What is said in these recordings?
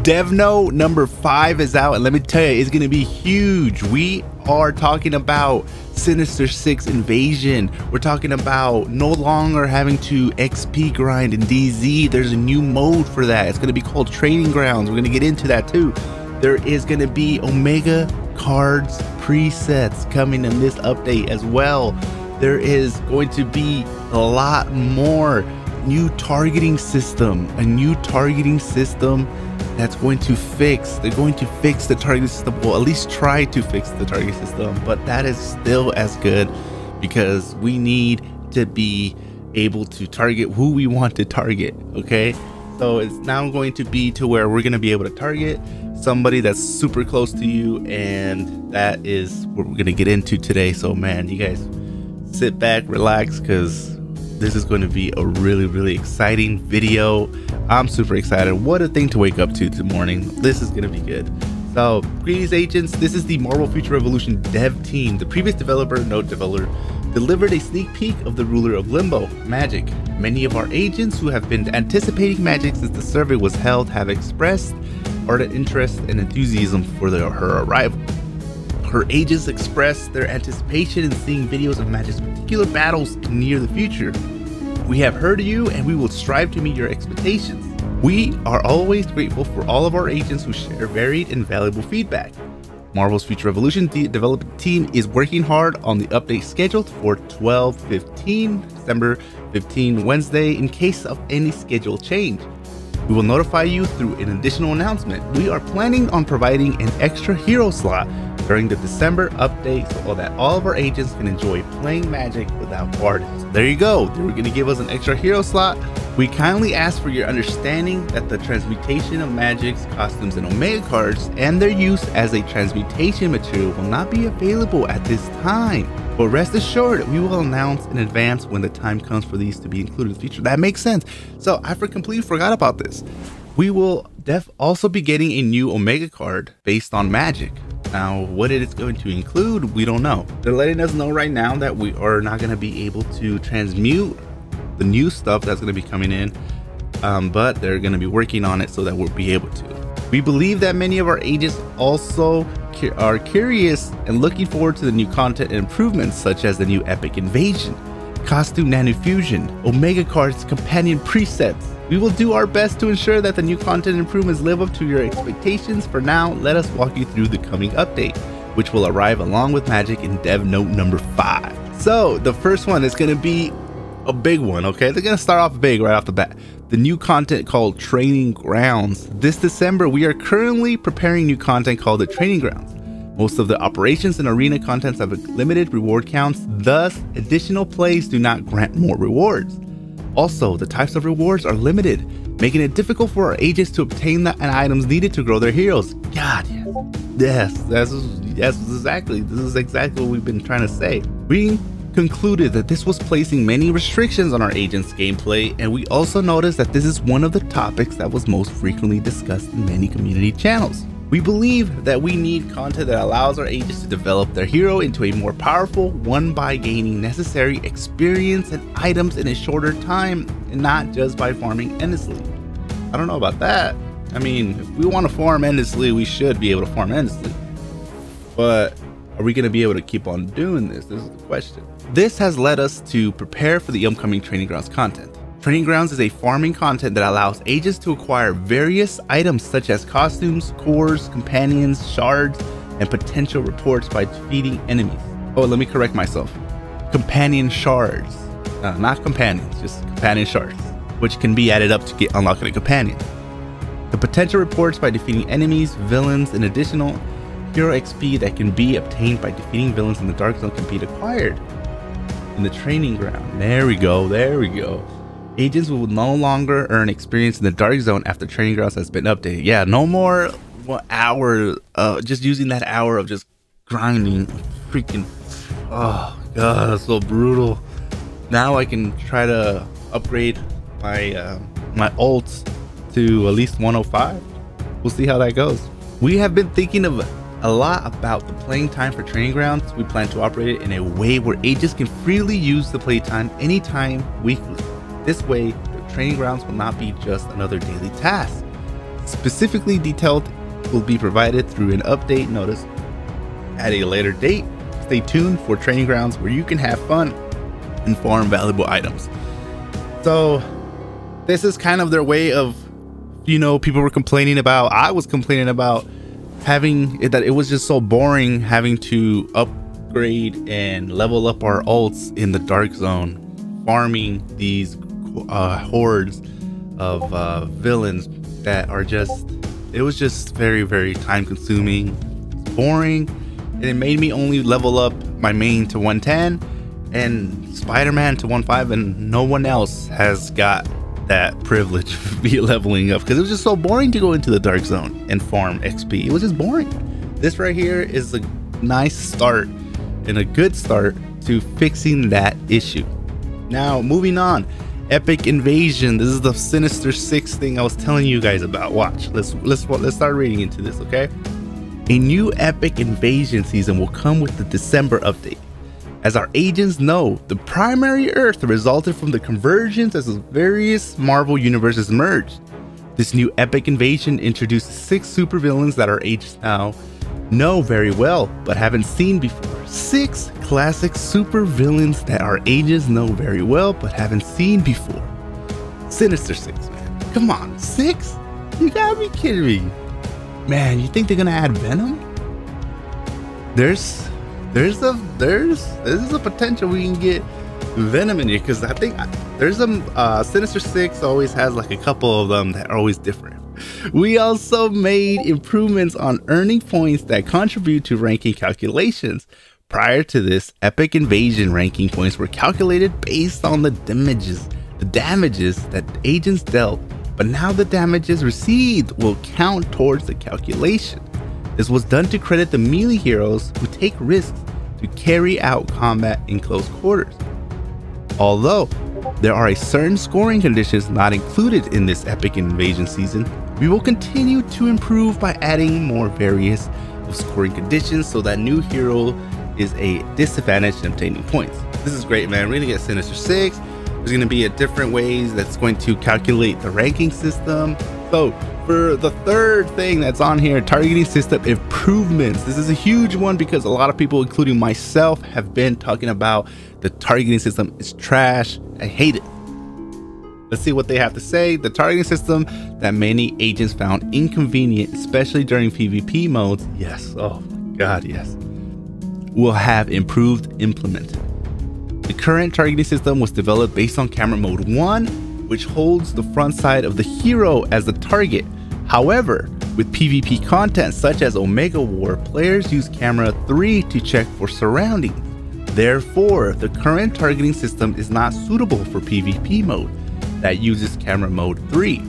Dev Note number 5 is out, and let me tell you, it's gonna be huge. We are talking about Sinister 6 Invasion. We're talking about no longer having to XP grind in DZ. There's a new mode for that. It's gonna be called Training Grounds. We're gonna get into that too. There is gonna be Omega cards presets coming in this update as well. There is going to be a lot more. New targeting system, a new targeting system that's going to fix, they're going to fix the targeting system, well, at least try to fix the targeting system, but that is still as good because we need to be able to target who we want to target. Okay, so it's now going to be to where we're going to be able to target somebody that's super close to you, and that is what we're going to get into today. So man, you guys sit back, relax, because this is going to be a really exciting video. I'm super excited. What a thing to wake up to this morning. This is going to be good. So greetings agents, this is the Marvel Future Revolution dev team. The previous developer, Node developer, delivered a sneak peek of the ruler of Limbo, Magik. Many of our agents who have been anticipating Magik since the survey was held have expressed ardent interest and enthusiasm for her arrival. Her agents expressed their anticipation in seeing videos of Magik's particular battles in near the future. We have heard you and we will strive to meet your expectations. We are always grateful for all of our agents who share varied and valuable feedback. Marvel's Future Revolution development team is working hard on the update scheduled for December 15, Wednesday, in case of any schedule change. We will notify you through an additional announcement. We are planning on providing an extra hero slot during the December update so that all of our agents can enjoy playing Magik without burdens. There you go. They were going to give us an extra hero slot. We kindly ask for your understanding that the transmutation of Magik's costumes and Omega cards and their use as a transmutation material will not be available at this time. But rest assured, we will announce in advance when the time comes for these to be included in the future. That makes sense. So I completely forgot about this. We will also be getting a new Omega card based on Magik. Now, what it is going to include, we don't know. They're letting us know right now that we are not going to be able to transmute the new stuff that's going to be coming in, but they're going to be working on it so that we'll be able to. We believe that many of our agents also are curious and looking forward to the new content and improvements, such as the new Epic Invasion, Costume Nanofusion, Omega cards, companion presets. We will do our best to ensure that the new content improvements live up to your expectations. For now, let us walk you through the coming update, which will arrive along with Magik in Dev Note number 5. So the first one is going to be a big one, okay? They're going to start off big right off the bat. The new content called Training Grounds. This December, we are currently preparing new content called the Training Grounds. Most of the operations and arena contents have limited reward counts, thus additional plays do not grant more rewards. Also, the types of rewards are limited, making it difficult for our agents to obtain the items needed to grow their heroes. God, yes, this is exactly what we've been trying to say. We concluded that this was placing many restrictions on our agents' gameplay, and we also noticed that this is one of the topics that was most frequently discussed in many community channels. We believe that we need content that allows our agents to develop their hero into a more powerful one by gaining necessary experience and items in a shorter time, and not just by farming endlessly. I don't know about that. I mean, if we want to farm endlessly, we should be able to farm endlessly. But are we going to be able to keep on doing this? This is the question. This has led us to prepare for the upcoming Training Grounds content. Training Grounds is a farming content that allows agents to acquire various items such as costumes, cores, companions, shards, and potential reports by defeating enemies. Oh, let me correct myself. Companion shards. Not companions, just companion shards, which can be added up to unlocking a companion. The potential reports by defeating enemies, villains, and additional hero XP that can be obtained by defeating villains in the Dark Zone can be acquired in the Training Ground. There we go. Agents will no longer earn experience in the Dark Zone after Training Grounds has been updated. Yeah, no more 1 hour, just using that hour of just grinding. Freaking, oh god, that's so brutal. Now I can try to upgrade my my ults to at least 105. We'll see how that goes. We have been thinking of a lot about the playing time for Training Grounds. We plan to operate it in a way where agents can freely use the playtime anytime weekly. This way, the Training Grounds will not be just another daily task. Specifically detailed will be provided through an update notice at a later date. Stay tuned for training grounds where you can have fun and farm valuable items. So this is kind of their way of, you know, people were complaining about, I was complaining about having it, that it was just so boring having to upgrade and level up our ults in the dark zone, farming these hordes of villains that are just, it was just very, very time consuming, boring, and it made me only level up my main to 110 and Spider-Man to 1.5, and no one else has got that privilege of be leveling up because it was just so boring to go into the dark zone and farm XP. It was just boring. This right here is a nice start and a good start to fixing that issue. Now moving on, Epic Invasion. This is the Sinister 6 thing I was telling you guys about. Watch, let's start reading into this, okay? A new Epic Invasion season will come with the December update. As our agents know, the primary Earth resulted from the convergence as various Marvel universes merged. This new Epic Invasion introduces 6 supervillains that our agents now know very well, but haven't seen before. 6 classic supervillains that our agents know very well, but haven't seen before. Sinister 6, man. Come on, 6? You gotta be kidding me. Man, you think they're gonna add Venom? There's a potential we can get Venom in here, because I think there's a Sinister 6 always has like a couple of them that are always different. We also made improvements on earning points that contribute to ranking calculations. Prior to this, Epic Invasion ranking points were calculated based on the damages that agents dealt, but now the damages received will count towards the calculation. This was done to credit the melee heroes who take risks to carry out combat in close quarters. Although there are certain scoring conditions not included in this Epic Invasion season, we will continue to improve by adding more various of scoring conditions so that new hero is a disadvantage in obtaining points. This is great, man. We're gonna get Sinister 6. There's gonna be different ways that's going to calculate the ranking system. So for the third thing that's on here, targeting system improvements. This is a huge one because a lot of people, including myself, have been talking about the targeting system is trash. I hate it. Let's see what they have to say. The targeting system that many agents found inconvenient, especially during PvP modes, yes, oh my god, yes, will have improved implemented. The current targeting system was developed based on camera mode 1, which holds the front side of the hero as the target. However, with PvP content such as Omega War, players use camera 3 to check for surroundings. Therefore, the current targeting system is not suitable for PvP mode that uses camera mode 3.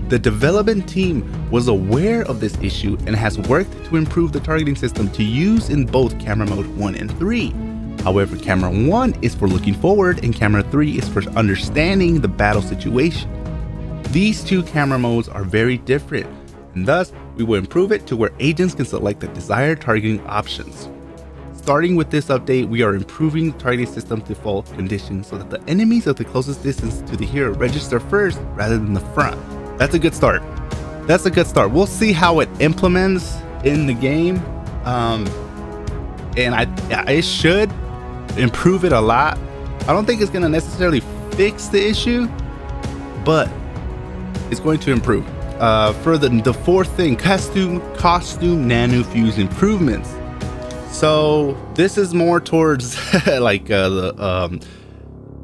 The development team was aware of this issue and has worked to improve the targeting system to use in both camera mode 1 and 3. However, camera 1 is for looking forward and camera 3 is for understanding the battle situation. These two camera modes are very different, and thus we will improve it to where agents can select the desired targeting options. Starting with this update, we are improving the targeting system default conditions so that the enemies of the closest distance to the hero register first rather than the front. That's a good start. That's a good start. We'll see how it implements in the game, and it should improve it a lot. I don't think it's going to necessarily fix the issue, but it's going to improve. For the fourth thing, costume nanofuse improvements. So this is more towards like the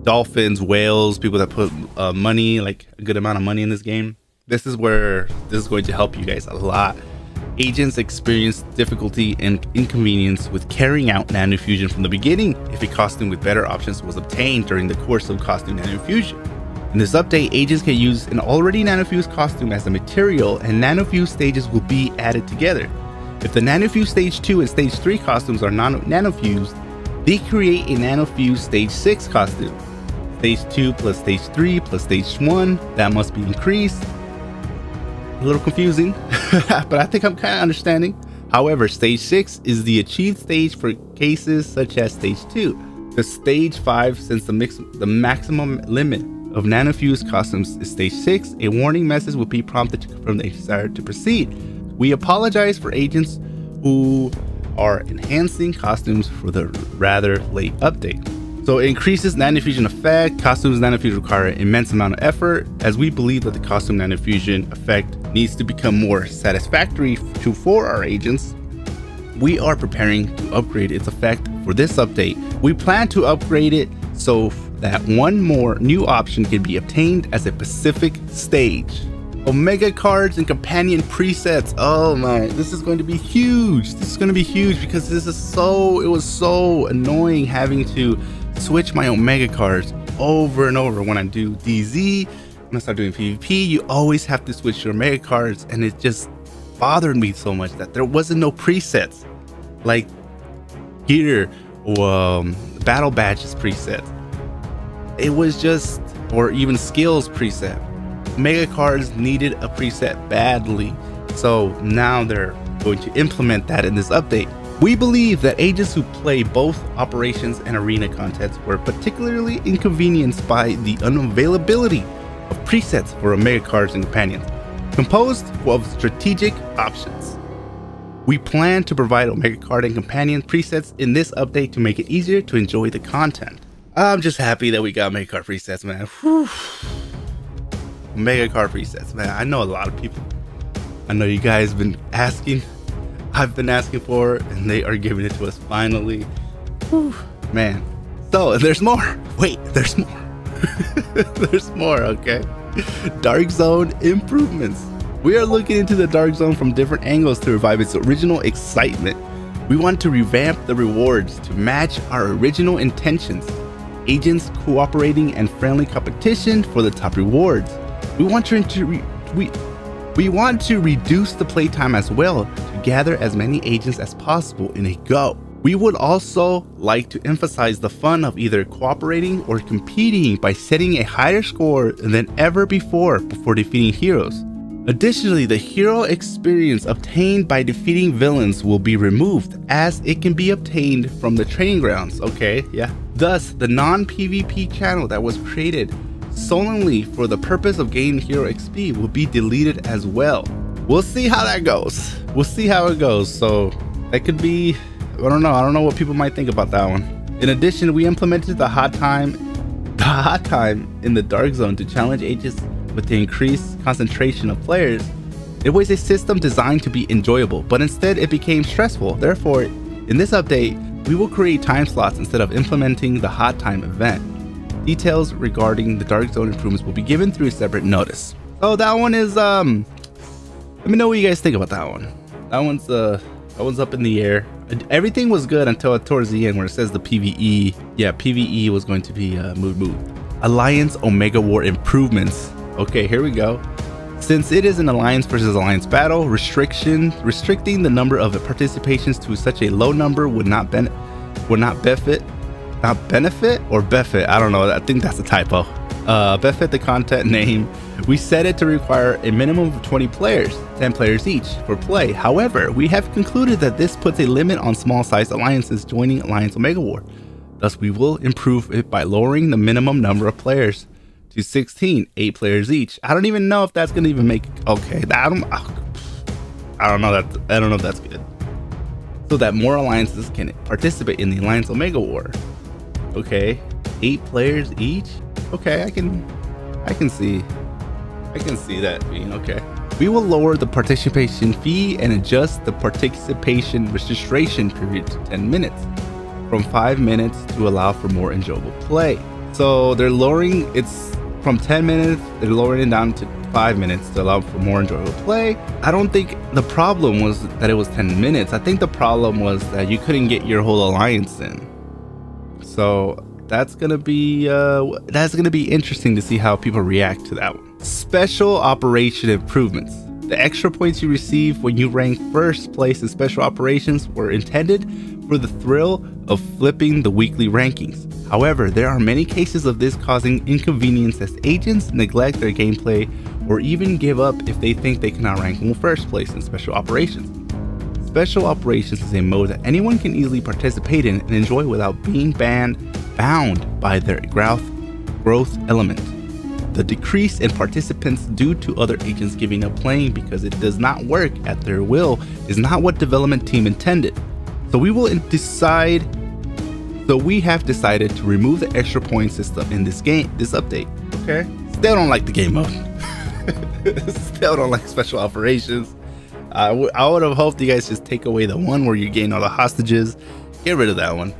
dolphins, whales, people that put money, like a good amount of money in this game. This is where this is going to help you guys a lot. Agents experience difficulty and inconvenience with carrying out nanofusion from the beginning if a costume with better options was obtained during the course of costume nanofusion. In this update, agents can use an already nanofused costume as a material, and nanofused stages will be added together. If the nanofused stage 2 and stage 3 costumes are nanofused, they create a nanofused stage 6 costume. Stage 2 plus stage 3 plus stage 1, that must be increased. A little confusing, but I think I'm kind of understanding. However, stage 6 is the achieved stage for cases such as stage 2. The stage 5 since the maximum limit of nanofused costumes is stage 6. A warning message will be prompted to confirm the desire to proceed. We apologize for agents who are enhancing costumes for the rather late update. So it increases nanofusion effect. Costumes nanofusion require an immense amount of effort, as we believe that the costume nanofusion effect needs to become more satisfactory for our agents. We are preparing to upgrade its effect for this update. We plan to upgrade it so that one more new option can be obtained as a specific stage. Omega cards and companion presets. Oh my, this is going to be huge. This is going to be huge because it was so annoying having to switch my Omega cards over and over. When I do DZ, when I start doing PvP, you always have to switch your Omega cards, and it just bothered me so much that there wasn't no presets like here battle badges presets. It was just, or even skills preset. Omega cards needed a preset badly, so now they're going to implement that in this update. We believe that agents who play both operations and arena contents were particularly inconvenienced by the unavailability of presets for Omega cards and companions, composed of strategic options. We plan to provide Omega card and companion presets in this update to make it easier to enjoy the content. I'm just happy that we got Omega card presets, man. Whew. Omega card presets, man. I know a lot of people. I know you guys been asking. I've been asking for it, and they are giving it to us finally. Whew, man. So there's more. Wait, there's more. There's more, okay? Dark Zone Improvements. We are looking into the Dark Zone from different angles to revive its original excitement. We want to revamp the rewards to match our original intentions. Agents cooperating and friendly competition for the top rewards. We want to reduce the playtime as well to gather as many agents as possible in a go. We would also like to emphasize the fun of either cooperating or competing by setting a higher score than ever before defeating heroes. Additionally, the hero experience obtained by defeating villains will be removed, as it can be obtained from the training grounds. Okay, yeah. Thus, the non-PvP channel that was created solely for the purpose of gaining hero XP will be deleted as well. We'll see how that goes. We'll see how it goes. So that could be, I don't know what people might think about that one. In addition, we implemented the hot time in the Dark Zone to challenge agents with the increased concentration of players. It was a system designed to be enjoyable, but instead it became stressful. Therefore, in this update, we will create time slots instead of implementing the hot time event. Details regarding the Dark Zone improvements will be given through a separate notice. So that one is let me know what you guys think about that one. That one's up in the air. Everything was good until towards the end where it says the PvE. Yeah, PvE was going to be moved. Alliance Omega War improvements. Okay, here we go. Since it is an alliance versus alliance battle, restricting the number of participations to such a low number would not benefit. I don't know. I think that's a typo. Benefit the content name. We set it to require a minimum of 20 players, 10 players each for play. However, we have concluded that this puts a limit on small-sized alliances joining Alliance Omega War. Thus, we will improve it by lowering the minimum number of players to 16, 8 players each. I don't even know if that's gonna even make okay. I don't know if that's good. So that more alliances can participate in the Alliance Omega War. Okay, 8 players each. Okay, I can see that being okay. We will lower the participation fee and adjust the participation registration period to 10 minutes from 5 minutes to allow for more enjoyable play. So they're lowering it's from 10 minutes, they're lowering it down to 5 minutes to allow for more enjoyable play. I don't think the problem was that it was 10 minutes. I think the problem was that you couldn't get your whole alliance in. So that's gonna be interesting to see how people react to that one. Special operation improvements. The extra points you receive when you rank first place in special operations were intended for the thrill of flipping the weekly rankings. However, there are many cases of this causing inconvenience as agents neglect their gameplay or even give up if they think they cannot rank in first place in special operations. Special operations is a mode that anyone can easily participate in and enjoy without being bound by their growth element. The decrease in participants due to other agents giving up playing because it does not work at their will is not what development team intended. So we have decided to remove the extra point system in this update. Okay, still don't like the game mode. Still don't like special operations. I would have hoped you guys just take away the one where you gain all the hostages. Get rid of that one.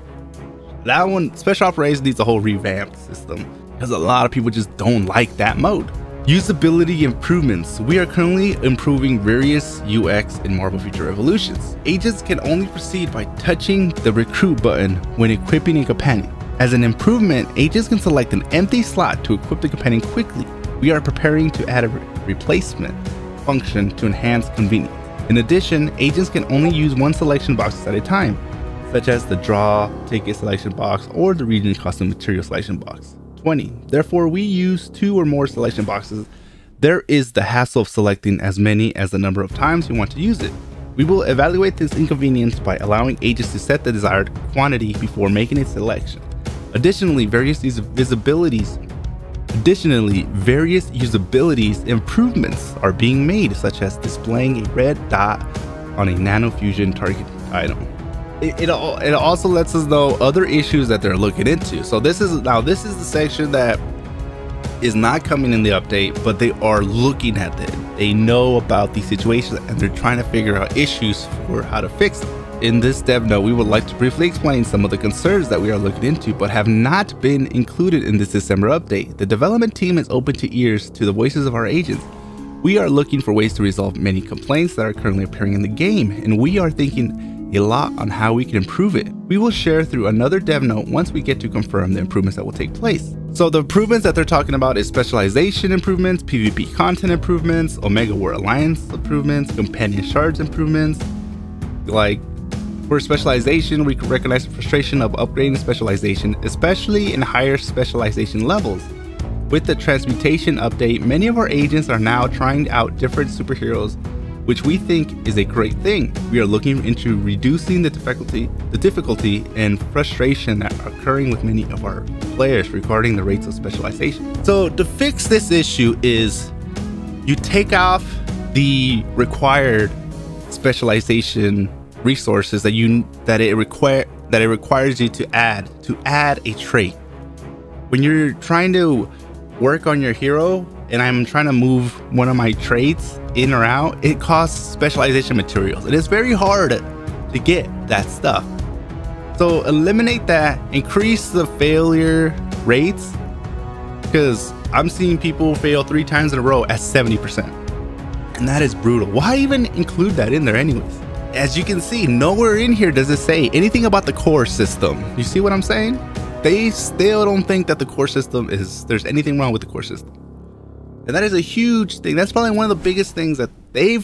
That one, special operations, needs a whole revamped system because a lot of people just don't like that mode. Usability improvements. We are currently improving various UX in Marvel Future Revolutions. Agents can only proceed by touching the recruit button when equipping a companion. As an improvement, agents can select an empty slot to equip the companion quickly. We are preparing to add a replacement function to enhance convenience. In addition, agents can only use one selection box at a time, such as the draw ticket selection box or the region custom material selection box. 20. Therefore, we use 2 or more selection boxes. There is the hassle of selecting as many as the number of times we want to use it. We will evaluate this inconvenience by allowing agents to set the desired quantity before making a selection. Additionally, various usability improvements are being made, such as displaying a red dot on a nanofusion target item. It also lets us know other issues that they're looking into. So this is the section that is not coming in the update, but they are looking at it. They know about these situations and they're trying to figure out issues for how to fix them. In this dev note, we would like to briefly explain some of the concerns that we are looking into but have not been included in this December update. The development team is open to ears to the voices of our agents. We are looking for ways to resolve many complaints that are currently appearing in the game, and we are thinking a lot on how we can improve it. We will share through another dev note once we get to confirm the improvements that will take place. So the improvements that they're talking about is specialization improvements, PvP content improvements, Omega War Alliance improvements, companion shards improvements. Like, for specialization, we can recognize the frustration of upgrading specialization, especially in higher specialization levels. With the transmutation update, many of our agents are now trying out different superheroes, which we think is a great thing. We are looking into reducing the difficulty and frustration that are occurring with many of our players regarding the rates of specialization. So to fix this issue is you take off the required specialization resources that it requires you to add a trait. When you're trying to work on your hero and I'm trying to move one of my traits in or out, it costs specialization materials. It is very hard to get that stuff. So eliminate that, increase the failure rates, because I'm seeing people fail 3 times in a row at 70%. And that is brutal. Why even include that in there anyways? As you can see, nowhere in here does it say anything about the core system. You see what I'm saying? They still don't think that the core system there's anything wrong with the core system. And that is a huge thing. That's probably one of the biggest things that they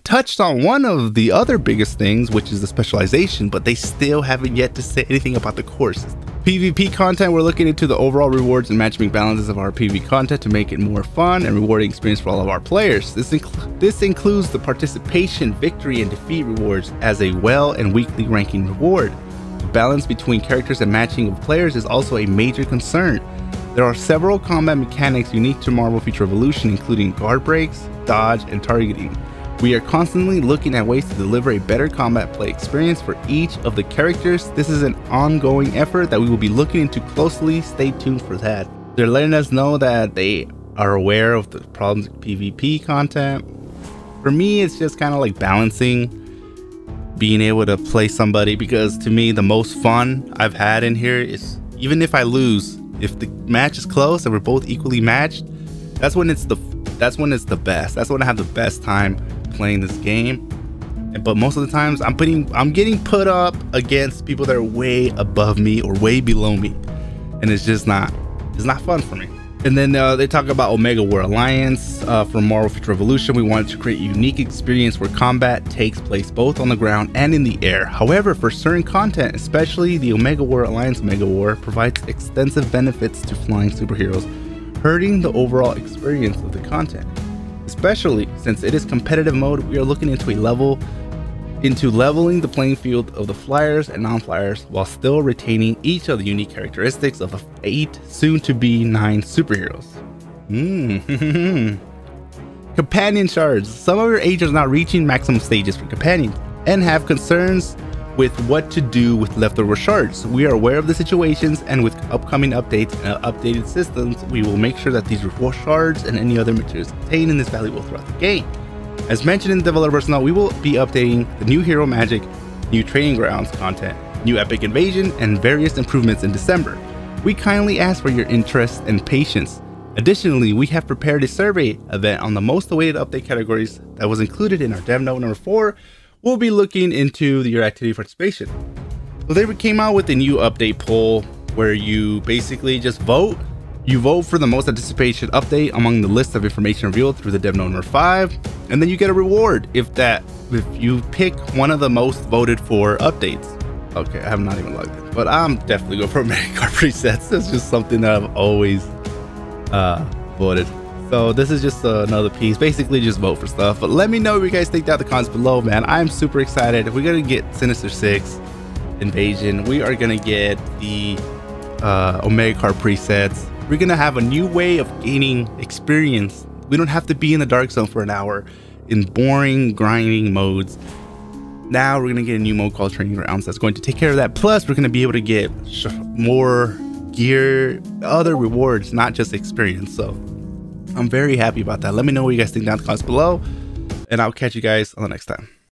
touched on. One of the other biggest things, which is the specialization, but they still haven't yet to say anything about the core system. PvP content, we're looking into the overall rewards and matchmaking balances of our PvP content to make it more fun and rewarding experience for all of our players. This includes the participation, victory, and defeat rewards as a well and weekly ranking reward. The balance between characters and matching of players is also a major concern. There are several combat mechanics unique to Marvel Future Revolution, including guard breaks, dodge, and targeting. We are constantly looking at ways to deliver a better combat play experience for each of the characters. This is an ongoing effort that we will be looking into closely. Stay tuned for that. They're letting us know that they are aware of the problems with PvP content. For me, it's just kind of like balancing being able to play somebody, because to me, the most fun I've had in here is, even if I lose, if the match is close and we're both equally matched, that's when it's the best. That's when I have the best time playing this game. But most of the times I'm getting put up against people that are way above me or way below me, and it's not fun for me. And then they talk about Omega War Alliance. From Marvel Future Revolution, we wanted to create a unique experience where combat takes place both on the ground and in the air. However, for certain content, especially the Omega War Alliance Omega War, provides extensive benefits to flying superheroes, hurting the overall experience of the content. Especially since it is competitive mode, we are looking into leveling the playing field of the flyers and non-flyers while still retaining each of the unique characteristics of the 8, soon to be 9 superheroes. Companion shards. Some of your agents are not reaching maximum stages for companions and have concerns with what to do with leftover shards. We are aware of the situations, and with upcoming updates and updated systems, we will make sure that these reward shards and any other materials contained in this valuable throughout the game. As mentioned in the developer's note, we will be updating the new hero magic, new training grounds content, new epic invasion, and various improvements in December. We kindly ask for your interest and patience. Additionally, we have prepared a survey event on the most awaited update categories that was included in our dev note number 4. We'll be looking into your activity participation. So they came out with a new update poll where you basically just vote. You vote for the most anticipation update among the list of information revealed through the dev note number 5, and then you get a reward if you pick one of the most voted for updates. Okay, I have not even logged in, but I'm definitely going for Magik presets. That's just something that I've always voted. So this is just another piece. Basically, just vote for stuff. But let me know what you guys think down in the comments below, man. I'm super excited. We're gonna get Sinister 6 Invasion. We are gonna get the Omega Card presets. We're gonna have a new way of gaining experience. We don't have to be in the dark zone for an hour in boring grinding modes. Now we're gonna get a new mode called Training Grounds that's going to take care of that. Plus, we're gonna be able to get more gear, other rewards, not just experience. So I'm very happy about that. Let me know what you guys think down in the comments below, and I'll catch you guys on the next time.